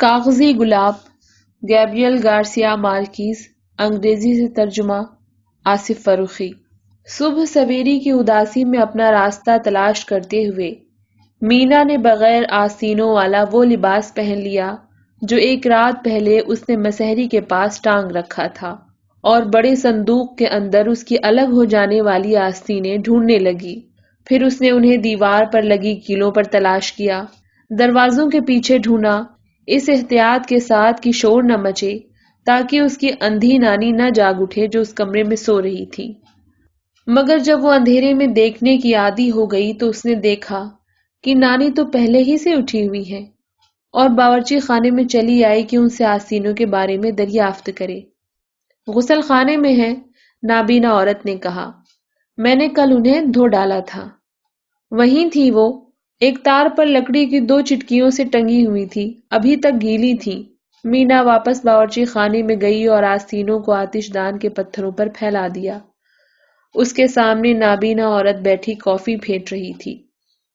کاغذی گلاب، Gabriel Garcia مارکیز، انگریزی سے ترجمہ آصف فروخی۔ صبح سویری کی اداسی میں اپنا راستہ تلاش کرتے ہوئے مینا نے بغیر آستینوں والا وہ لباس پہن لیا جو ایک رات پہلے اس نے مسحری کے پاس ٹانگ رکھا تھا، اور بڑے صندوق کے اندر اس کی الگ ہو جانے والی آستینیں ڈھونڈنے لگی۔ پھر اس نے انہیں دیوار پر لگی کیلوں پر تلاش کیا، دروازوں کے پیچھے ڈھونڈا، اس احتیاط کے ساتھ کہ شور نہ مچے تاکہ اس کی اندھی نانی نہ جاگ اٹھے جو اس کمرے میں سو رہی تھی۔ مگر جب وہ اندھیرے میں دیکھنے کی عادی ہو گئی تو اس نے دیکھا کہ نانی تو پہلے ہی سے اٹھی ہوئی ہے اور باورچی خانے میں چلی آئی کہ ان سے آستینوں کے بارے میں دریافت کرے۔ غسل خانے میں ہے، نابینا عورت نے کہا، میں نے کل انہیں دھو ڈالا تھا۔ وہیں تھی وہ، ایک تار پر لکڑی کی 2 چٹکیوں سے ٹنگی ہوئی تھی، ابھی تک گیلی تھی۔ مینا واپس باورچی خانے میں گئی اور آستینوں کو آتش دان کے پتھروں پر پھیلا دیا۔ اس کے سامنے نابینا عورت بیٹھی کافی پھینٹ رہی تھی۔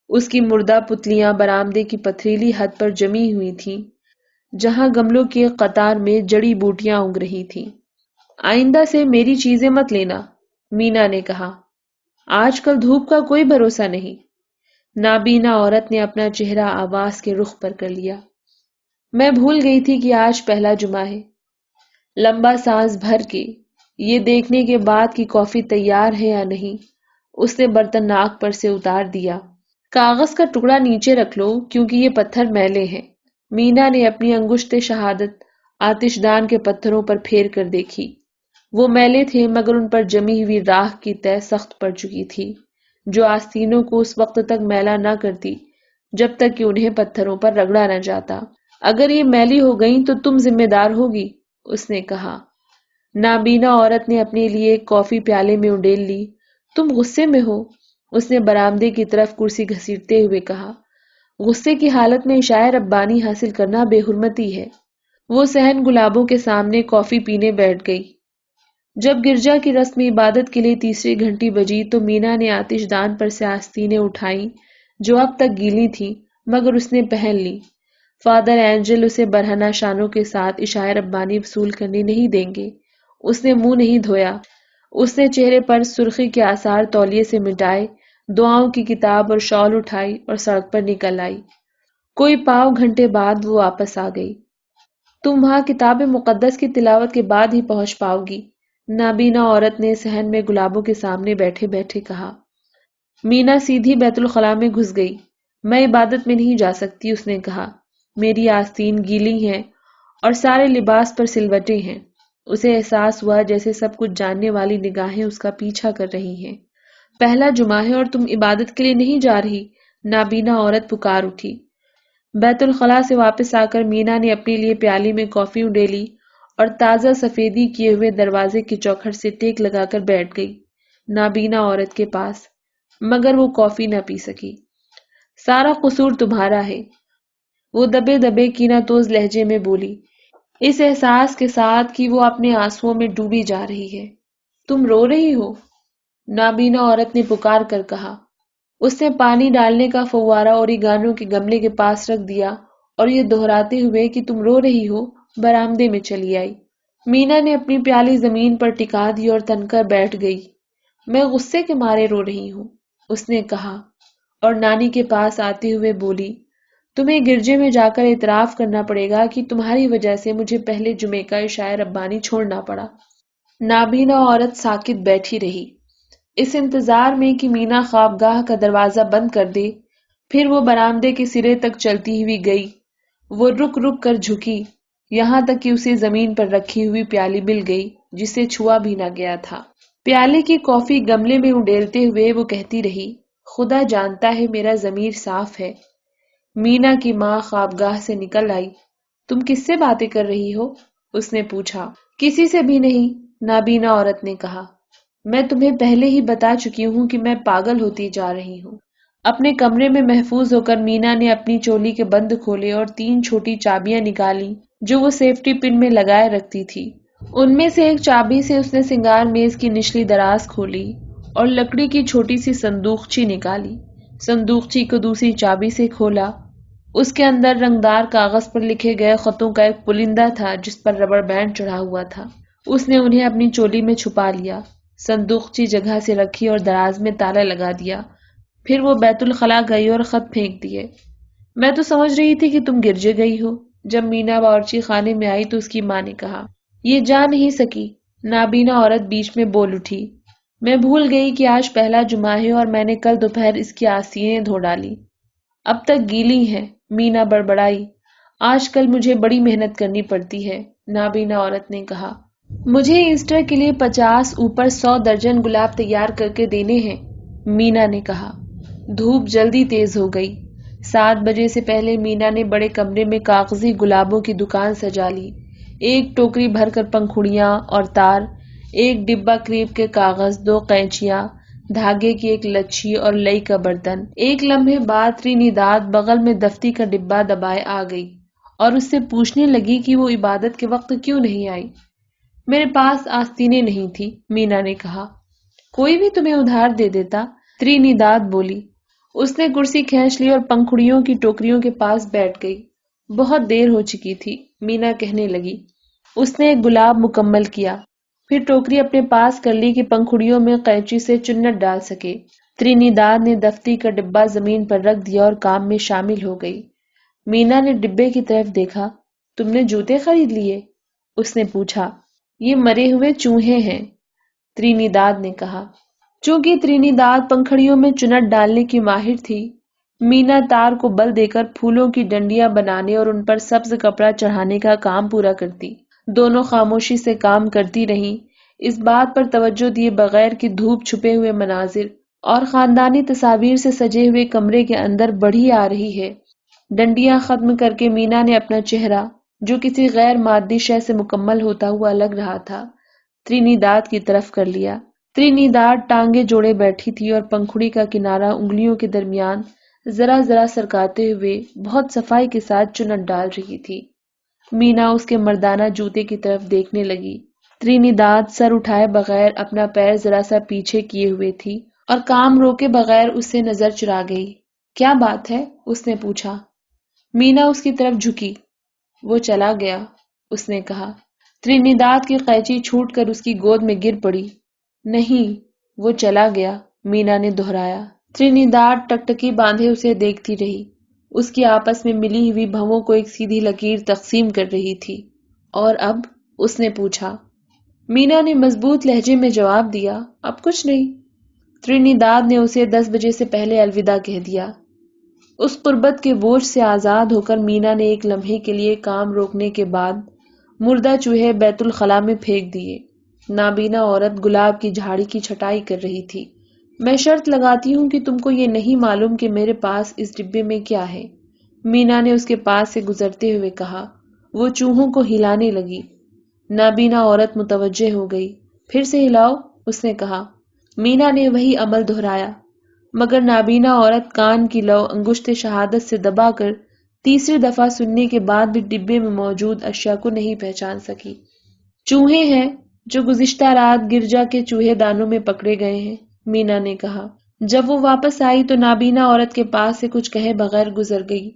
اس کی مردہ پتلیاں برآمدے کی پتھریلی حد پر جمی ہوئی تھیں، جہاں گملوں کی ایک قطار میں جڑی بوٹیاں اگ رہی تھیں۔ آئندہ سے میری چیزیں مت لینا، مینا نے کہا، آج کل دھوپ کا کوئی بھروسہ نہیں۔ نابینا عورت نے اپنا چہرہ آواز کے رخ پر کر لیا۔ میں بھول گئی تھی کہ آج پہلا جمعہ ہے۔ لمبا سانس بھر کے یہ دیکھنے کے بعد کہ کافی تیار ہے یا نہیں، اس نے برتن ناک پر سے اتار دیا۔ کاغذ کا ٹکڑا نیچے رکھ لو کیونکہ یہ پتھر میلے ہیں۔ مینا نے اپنی انگشت شہادت آتش دان کے پتھروں پر پھیر کر دیکھی۔ وہ میلے تھے مگر ان پر جمی ہوئی راکھ کی تہ سخت پڑ چکی تھی جو آستینوں کو اس وقت تک میلا نہ کرتی جب تک کہ انہیں پتھروں پر رگڑا نہ جاتا۔ اگر یہ میلی ہو گئیں تو تم ذمہ دار ہوگی، اس نے کہا۔ نابینا عورت نے اپنے لیے ایک کافی پیالے میں انڈیل لی۔ تم غصے میں ہو، اس نے برآمدے کی طرف کرسی گھسیٹتے ہوئے کہا۔ غصے کی حالت میں عشاء ربانی حاصل کرنا بے حرمتی ہے۔ وہ صحن گلابوں کے سامنے کافی پینے بیٹھ گئی۔ جب گرجا کی رسم عبادت کے لیے تیسری گھنٹی بجی تو مینا نے آتش دان پر سے آستینیں اٹھائیں جو اب تک گیلی تھیں مگر اس نے پہن لی۔ فادر اینجل اسے برہنہ شانوں کے ساتھ عشاء ربانی وصول کرنے نہیں دیں گے۔ اس نے منہ نہیں دھویا۔ اس نے چہرے پر سرخی کے آثار تولیے سے مٹائے، دعاؤں کی کتاب اور شال اٹھائی اور سڑک پر نکل آئی۔ کوئی پاؤ گھنٹے بعد وہ واپس آ گئی۔ تم وہاں کتاب مقدس کی تلاوت کے بعد ہی پہنچ پاؤ گی، نابینا عورت نے صحن میں گلابوں کے سامنے بیٹھے بیٹھے کہا۔ مینا سیدھی بیت الخلاء میں گھس گئی۔ میں عبادت میں نہیں جا سکتی، اس نے کہا، میری آستین گیلی ہیں اور سارے لباس پر سلوٹیں ہیں۔ اسے احساس ہوا جیسے سب کچھ جاننے والی نگاہیں اس کا پیچھا کر رہی ہیں۔ پہلا جمعہ ہے اور تم عبادت کے لیے نہیں جا رہی، نابینا عورت پکار اٹھی۔ بیت الخلاء سے واپس آ کر مینا نے اپنے لیے پیالی میں کافی انڈیلی اور تازہ سفیدی کیے ہوئے دروازے کی چوکھٹ سے ٹیک لگا کر بیٹھ گئی نابینا عورت کے پاس، مگر وہ کافی نہ پی سکی۔ سارا قصور تمہارا ہے، وہ دبے دبے کینہ توز لہجے میں بولی، اس احساس کے ساتھ کہ وہ اپنے آنسوؤں میں ڈوبی جا رہی ہے۔ تم رو رہی ہو، نابینا عورت نے پکار کر کہا۔ اس نے پانی ڈالنے کا فوارہ اوریگانو کے گملے کے پاس رکھ دیا اور یہ دہراتے ہوئے کہ تم رو رہی ہو برآمدے میں چلی آئی۔ مینا نے اپنی پیالی زمین پر ٹکا دی اور تن کر بیٹھ گئی۔ میں غصے کے مارے رو رہی ہوں، اس نے کہا اور نانی کے پاس آتے ہوئے بولی، تمہیں گرجے میں جا کر اعتراف کرنا پڑے گا کہ تمہاری وجہ سے مجھے پہلے جمعے کا عشاء ربانی چھوڑنا پڑا۔ نابینا عورت ساکت بیٹھی رہی، اس انتظار میں کہ مینا خوابگاہ کا دروازہ بند کر دے۔ پھر وہ برآمدے کے سرے تک چلتی ہوئی گئی۔ وہ رک رک کر جھکی یہاں تک کہ اسے زمین پر رکھی ہوئی پیالی مل گئی جسے چھوا بھی نہ گیا تھا۔ پیالے کی کافی گملے میں انڈیلتے ہوئے وہ کہتی رہی، خدا جانتا ہے میرا ضمیر صاف ہے۔ مینا کی ماں خوابگاہ سے نکل آئی۔ تم کس سے باتیں کر رہی ہو؟ اس نے پوچھا۔ کسی سے بھی نہیں، نابینا عورت نے کہا۔ میں تمہیں پہلے ہی بتا چکی ہوں کہ میں پاگل ہوتی جا رہی ہوں۔ اپنے کمرے میں محفوظ ہو کر مینا نے اپنی چولی کے بند کھولے اور 3 چھوٹی چابیاں نکالیں جو وہ سیفٹی پن میں لگائے رکھتی تھی۔ ان میں سے ایک چابی سے اس نے سنگار میز کی نچلی دراز کھولی اور لکڑی کی چھوٹی سی صندوقچی نکالی۔ صندوقچی کو دوسری چابی سے کھولا اس کے اندر رنگدار کاغذ پر لکھے گئے خطوں کا ایک پرندہ تھا جس پر ربڑ بینڈ چڑھا ہوا تھا۔ اس نے انہیں اپنی چولی میں چھپا لیا، صندوقچی جگہ سے رکھی اور دراز میں تالا لگا دیا۔ پھر وہ بیت الخلا گئی اور خط پھینک دیے۔ میں تو سمجھ رہی تھی کہ تم گرجے گئی ہو۔ جب مینا باورچی خانے میں آئی تو اس کی ماں نے کہا۔ یہ جا نہیں سکی، نابینا عورت بیچ میں بول اٹھی۔ میں بھول گئی کہ آج پہلا جمعہ ہے اور میں نے کل دوپہر اس کی آستینیں دھو ڈالی، اب تک گیلی ہیں۔ مینا بڑبڑائی۔ آج کل مجھے بڑی محنت کرنی پڑتی ہے، نابینا عورت نے کہا۔ مجھے ایسٹر کے لیے 50 اوپر 100 درجن گلاب تیار کر کے دینے ہیں، مینا نے کہا۔ دھوپ جلدی تیز ہو گئی۔ 7 بجے سے پہلے مینا نے بڑے کمرے میں کاغذی گلابوں کی دکان سجا لی۔ ایک ٹوکری بھر کر پنکھڑیاں اور تار، ایک ڈبہ کریپ کے کاغذ، 2 قینچیاں، دھاگے کی ایک لچھی اور لئی کا برتن۔ ایک لمحے بعد ٹرینیداد بغل میں دفتی کا ڈبہ دبائے آ گئی اور اس سے پوچھنے لگی کہ وہ عبادت کے وقت کیوں نہیں آئی۔ میرے پاس آستینیں نہیں تھی، مینا نے کہا۔ کوئی بھی تمہیں ادھار دے دیتا، ٹرینیداد بولی۔ اس نے کرسی کھینچ لی اور پنکھڑیوں کی ٹوکریوں کے پاس بیٹھ گئی۔ بہت دیر ہو چکی تھی، مینا کہنے لگی۔ اس نے ایک گلاب مکمل کیا، پھر ٹوکری اپنے پاس کر لی کہ پنکھڑیوں میں قینچی سے چنٹ ڈال سکے۔ ٹرینیداد نے دفتی کا ڈبہ زمین پر رکھ دیا اور کام میں شامل ہو گئی۔ مینا نے ڈبے کی طرف دیکھا۔ تم نے جوتے خرید لیے؟ اس نے پوچھا۔ یہ مرے ہوئے چوہے ہیں، ٹرینیداد نے کہا۔ چونکہ ٹرینیداد پنکھڑیوں میں چنٹ ڈالنے کی ماہر تھی، مینا تار کو بل دے کر پھولوں کی ڈنڈیاں بنانے اور ان پر سبز کپڑا چڑھانے کا کام پورا کرتی۔ دونوں خاموشی سے کام کرتی رہیں، اس بات پر توجہ دیے بغیر کہ دھوپ چھپے ہوئے مناظر اور خاندانی تصاویر سے سجے ہوئے کمرے کے اندر بڑھی آ رہی ہے۔ ڈنڈیاں ختم کر کے مینا نے اپنا چہرہ، جو کسی غیر مادی شے سے مکمل ہوتا ہوا لگ رہا تھا، ٹرینیداد کی طرف کر لیا۔ ٹرینیداد ٹانگیں جوڑے بیٹھی تھی اور پنکھڑی کا کنارہ انگلیوں کے درمیان ذرا ذرا سرکاتے ہوئے بہت صفائی کے ساتھ چنٹ ڈال رہی تھی۔ مینا اس کے مردانہ جوتے کی طرف دیکھنے لگی۔ ٹرینیداد سر اٹھائے بغیر اپنا پیر ذرا سا پیچھے کیے ہوئے تھی اور کام روکے بغیر اس سے نظر چرا گئی۔ کیا بات ہے؟ اس نے پوچھا۔ مینا اس کی طرف جھکی۔ وہ چلا گیا، اس نے کہا۔ ٹرینیداد کی قینچی چھوٹ کر اس کی گود میں گر پڑی۔ نہیں، وہ چلا گیا، مینا نے دہرایا۔ ٹرینیداد ٹکٹکی باندھے اسے دیکھتی رہی۔ اس کی آپس میں ملی ہوئی بھووں کو ایک سیدھی لکیر تقسیم کر رہی تھی۔ اور اب؟ اس نے پوچھا۔ مینا نے مضبوط لہجے میں جواب دیا، اب کچھ نہیں۔ ٹرینیداد نے اسے 10 بجے سے پہلے الوداع کہہ دیا۔ اس قربت کے بوجھ سے آزاد ہو کر مینا نے ایک لمحے کے لیے کام روکنے کے بعد مردہ چوہے بیت الخلا میں پھینک دیے۔ نابینا عورت گلاب کی جھاڑی کی چھٹائی کر رہی تھی۔ میں شرط لگاتی ہوں کہ تم کو یہ نہیں معلوم کہ میرے پاس اس ڈبے میں کیا ہے، مینا نے اس کے پاس سے گزرتے ہوئے کہا۔ وہ چوہوں کو ہلانے لگی۔ نابینا عورت متوجہ ہو گئی۔ پھر سے ہلاؤ، اس نے کہا۔ مینا نے وہی عمل دہرایا، مگر نابینا عورت کان کی لو انگشت شہادت سے دبا کر تیسری دفعہ سننے کے بعد بھی ڈبے میں موجود اشیاء کو نہیں پہچان سکی۔ چوہے ہیں جو گزشتہ رات گرجا کے چوہے دانوں میں پکڑے گئے ہیں، مینا نے کہا۔ جب وہ واپس آئی تو نابینا عورت کے پاس سے کچھ کہے بغیر گزر گئی،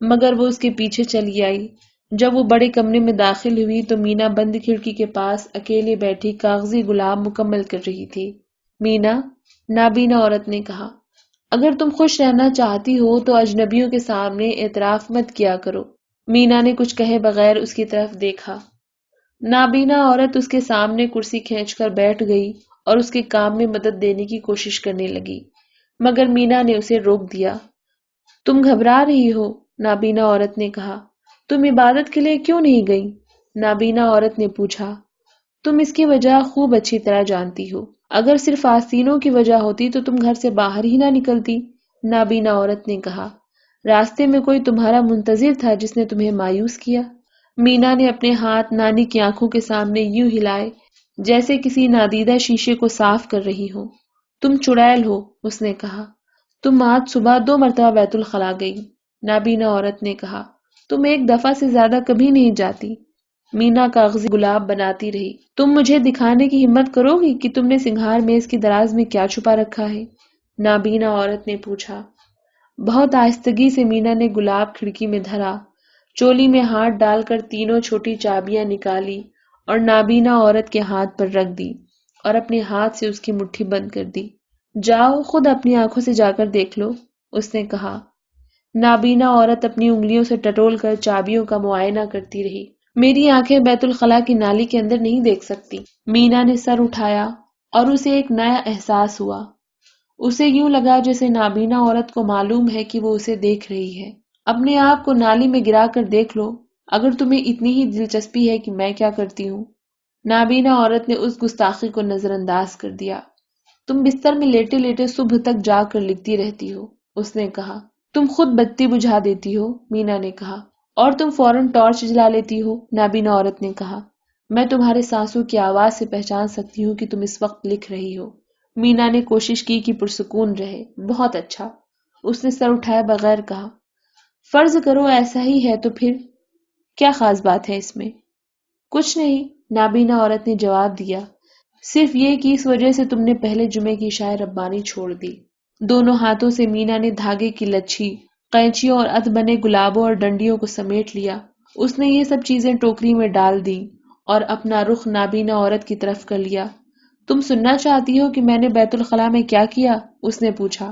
مگر وہ اس کے پیچھے چلی آئی۔ جب وہ بڑے کمرے میں داخل ہوئی تو مینا بند کھڑکی کے پاس اکیلے بیٹھی کاغذی گلاب مکمل کر رہی تھی۔ مینا، نابینا عورت نے کہا، اگر تم خوش رہنا چاہتی ہو تو اجنبیوں کے سامنے اعتراف مت کیا کرو۔ مینا نے کچھ کہے بغیر اس کی طرف دیکھا۔ نابینا عورت اس کے سامنے کرسی کھینچ کر بیٹھ گئی اور اس کے کام میں مدد دینے کی کوشش کرنے لگی، مگر مینا نے اسے روک دیا۔ تم گھبرا رہی ہو، نابینا عورت نے کہا۔ تم عبادت کے لیے کیوں نہیں گئی؟ نابینا عورت نے پوچھا۔ تم اس کی وجہ خوب اچھی طرح جانتی ہو۔ اگر صرف آستینوں کی وجہ ہوتی تو تم گھر سے باہر ہی نہ نکلتی، نابینا عورت نے کہا۔ راستے میں کوئی تمہارا منتظر تھا جس نے تمہیں مایوس کیا؟ مینا نے اپنے ہاتھ نانی کی آنکھوں کے سامنے یوں ہلائے جیسے کسی نادیدہ شیشے کو صاف کر رہی ہو۔ تم چڑیل ہو، اس نے کہا۔ تم آج صبح 2 مرتبہ بیت الخلا گئی، نابینا عورت نے کہا۔ تم 1 دفعہ سے زیادہ کبھی نہیں جاتی۔ مینا کاغذی گلاب بناتی رہی۔ تم مجھے دکھانے کی ہمت کرو گی کہ تم نے سنگھار میز کی دراز میں کیا چھپا رکھا ہے؟ نابینا عورت نے پوچھا۔ بہت آہستگی سے مینا نے گلاب کھڑکی میں دھرا، چولی میں ہاتھ ڈال کر تینوں چھوٹی چابیاں نکالی اور نابینا عورت کے ہاتھ پر رکھ دی اور اپنے ہاتھ سے اس کی مٹھی بند کر دی۔ جاؤ خود اپنی آنکھوں سے جا کر دیکھ لو، اس نے کہا۔ نابینا عورت اپنی انگلیوں سے ٹٹول کر چابیوں کا معائنہ کرتی رہی۔ میری آنکھیں بیت الخلاء کی نالی کے اندر نہیں دیکھ سکتی۔ مینا نے سر اٹھایا اور اسے ایک نیا احساس ہوا۔ اسے یوں لگا جیسے نابینا عورت کو معلوم ہے کہ وہ اسے دیکھ رہی ہے۔ اپنے آپ کو نالی میں گرا کر دیکھ لو اگر تمہیں اتنی ہی دلچسپی ہے کہ میں کیا کرتی ہوں۔ نابینا عورت نے اس گستاخی کو نظر انداز کر دیا۔ تم بستر میں لیٹے لیٹے صبح تک جا کر لکھتی رہتی ہو، اس نے کہا۔ تم خود بتی بجھا دیتی ہو، مینا نے کہا۔ اور تم فوراً ٹارچ جلا لیتی ہو، نابینا عورت نے کہا۔ میں تمہارے سانسوں کی آواز سے پہچان سکتی ہوں کہ تم اس وقت لکھ رہی ہو۔ مینا نے کوشش کی کہ پرسکون رہے۔ بہت اچھا، اس نے سر اٹھائے بغیر کہا۔ فرض کرو ایسا ہی ہے تو پھر کیا خاص بات ہے اس میں؟ کچھ نہیں، نابینا عورت نے جواب دیا، صرف یہ کہ اس وجہ سے تم نے پہلے جمعے کی شائع ربانی چھوڑ دی۔ دونوں ہاتھوں سے مینا نے دھاگے کی لچھی، قینچیوں اور ادھ بنے گلابوں اور ڈنڈیوں کو سمیٹ لیا۔ اس نے یہ سب چیزیں ٹوکری میں ڈال دیں اور اپنا رخ نابینا عورت کی طرف کر لیا۔ تم سننا چاہتی ہو کہ میں نے بیت الخلاء میں کیا کیا؟ اس نے پوچھا۔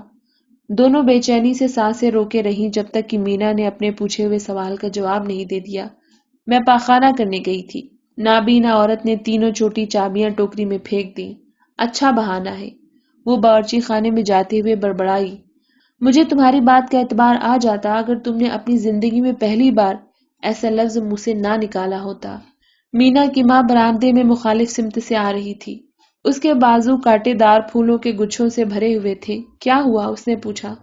دونوں بے چینی سے سانسیں روکے رہیں جب تک کہ مینا نے اپنے پوچھے ہوئے سوال کا جواب نہیں دے دیا۔ میں پاخانہ کرنے گئی تھی۔ نابینا عورت نے تینوں چھوٹی چابیاں ٹوکری میں پھینک دیں۔ اچھا بہانہ ہے، وہ باورچی خانے میں جاتے ہوئے بڑبڑائی۔ مجھے تمہاری بات کا اعتبار آ جاتا اگر تم نے اپنی زندگی میں پہلی بار ایسا لفظ منہ سے نہ نکالا ہوتا۔ مینا کی ماں برآمدے میں مخالف سمت سے آ رہی تھی۔ اس کے بازو کانٹے دار پھولوں کے گچھوں سے بھرے ہوئے تھے۔ کیا ہوا؟ اس نے پوچھا۔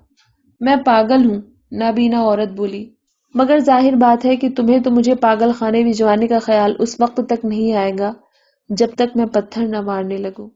میں پاگل ہوں، نابینا عورت بولی، مگر ظاہر بات ہے کہ تمہیں تو مجھے پاگل خانے بھجوانے کا خیال اس وقت تک نہیں آئے گا جب تک میں پتھر نہ مارنے لگوں۔